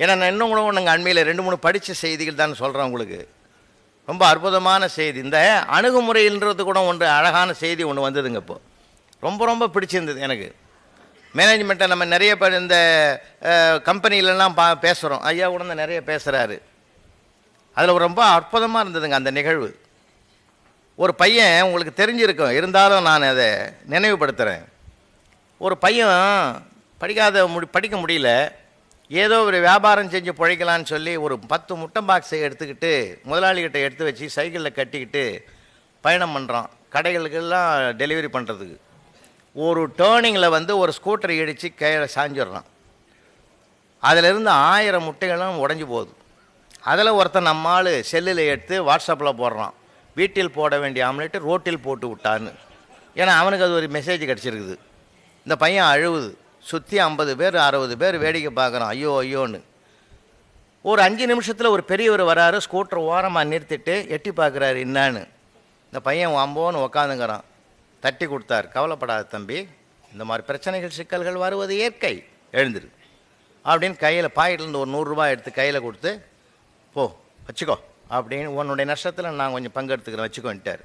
ஏன்னா நான் இன்னும் கூட நாங்கள் அண்மையில் 2-3 படித்த செய்திகள் தான் சொல்கிறேன் உங்களுக்கு. ரொம்ப அற்புதமான செய்தி. இந்த அணுகுமுறைன்றது கூட ஒன்று அழகான செய்தி ஒன்று வந்ததுங்க. இப்போது ரொம்ப ரொம்ப பிடிச்சிருந்தது எனக்கு. மேனேஜ்மெண்ட்டை நம்ம நிறைய பேர் இந்த கம்பெனிலெலாம் பேசுகிறோம். ஐயா கூட நிறைய பேசுகிறாரு. அதில் ரொம்ப அற்புதமாக இருந்ததுங்க அந்த நிகழ்வு. ஒரு பையன் உங்களுக்கு தெரிஞ்சிருக்கும், இருந்தாலும் நான் அதை நினைவுபடுத்துகிறேன். ஒரு பையன் படிக்க முடியல, ஏதோ ஒரு வியாபாரம் செஞ்சு பிழைக்கலான்னு சொல்லி ஒரு 10 முட்டை பாக்ஸை எடுத்துக்கிட்டு முதலாளிகிட்ட எடுத்து வச்சு சைக்கிளில் கட்டிக்கிட்டு பயணம் பண்ணுறான் கடைகளுக்கெல்லாம் டெலிவரி பண்ணுறதுக்கு. ஒரு டேர்னிங்கில் ஒரு ஸ்கூட்டரை இடித்து கையில் சாஞ்சிடுறான். அதிலிருந்து 1000 முட்டைகளும் உடஞ்சி போகுது. அதில் ஒருத்தன் நம்மால் செல்லில் எடுத்து வாட்ஸ்அப்பில் போடுறான், வீட்டில் போட வேண்டிய ஆம்லெட்டு ரோட்டில் போட்டு விட்டான்னு. ஏன்னா அவனுக்கு அது ஒரு மெசேஜ் கிடச்சிருக்குது. இந்த பையன் அழுவுது. சுற்றி 50 பேர் 60 பேர் வேடிக்கை பார்க்குறான், ஐயோ ஐயோன்னு. ஒரு 5 நிமிஷத்தில் ஒரு பெரியவர் வராரு, ஸ்கூட்டர் ஓரமாக நிறுத்திட்டு எட்டி பார்க்குறாரு என்னான்னு. இந்த பையன் அம்போன்னு உக்காந்துங்கிறான். தட்டி கொடுத்தார், கவலைப்படாத தம்பி, இந்த மாதிரி பிரச்சனைகள் சிக்கல்கள் வருவது இயற்கை, எழுந்துரு அப்படின்னு கையில் பாக்கெட்லேருந்து ஒரு 100 ரூபாய் எடுத்து கையில் கொடுத்து, போ வச்சுக்கோ அப்படின்னு, உன்னுடைய நஷ்டத்தில் நான் கொஞ்சம் பங்கெடுத்துக்கிறேன் வச்சுக்கோன்ட்டார்.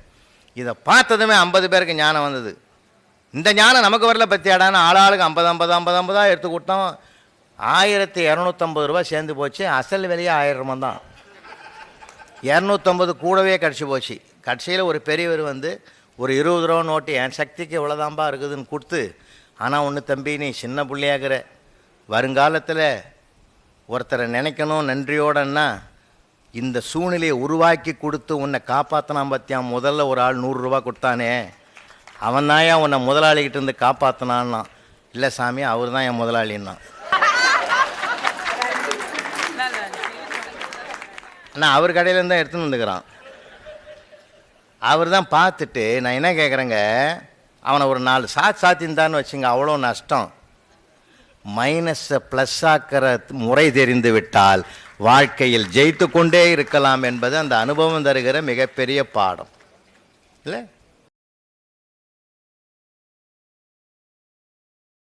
இதை பார்த்ததுமே 50 பேருக்கு ஞானம் வந்தது. இந்த ஞானம் நமக்கு வரல பற்றியாடான்னு ஆளாளுக்கு 50 எடுத்து கொடுத்தோம். 1250 ரூபா சேர்ந்து போச்சு. அசல் விலையே 1000 ரூபா தான். 250 கூடவே கிடச்சி போச்சு. கடைசியில் ஒரு பெரியவர் ஒரு 20 ரூபா நோட்டு, என் சக்திக்கு இவ்வளோதான்பா இருக்குதுன்னு கொடுத்து, ஆனால் ஒன்று தம்பி, நீ சின்ன பிள்ளையாகிற, வருங்காலத்தில் ஒருத்தரை நினைக்கணும் நன்றியோடன்னா, இந்த சூழ்நிலையை உருவாக்கி கொடுத்து உன்னை காப்பாற்றினான் பற்றியான் முதல்ல ஒரு ஆள் 100 ரூபா கொடுத்தானே, அவன் தான் ஏன் உன்னை முதலாளிகிட்ட இருந்து காப்பாற்றினான்னா. இல்லை சாமி, அவர் தான் என் முதலாளின்னா. ஆனால் அவர் கடையிலேருந்து தான் எடுத்துன்னு வந்துக்கிறான். அவர் தான் பார்த்துட்டு, நான் என்ன கேட்குறேங்க, அவனை ஒரு 4 சாத்தின்தான்னு வச்சுங்க, அவ்வளோ நஷ்டம். மைனஸை ப்ளஸ் ஆக்கிற முறை தெரிந்து விட்டால் வாழ்க்கையில் ஜெயித்து கொண்டே இருக்கலாம் என்பது அந்த அனுபவம் தருகிற மிகப்பெரிய பாடம் இல்லை?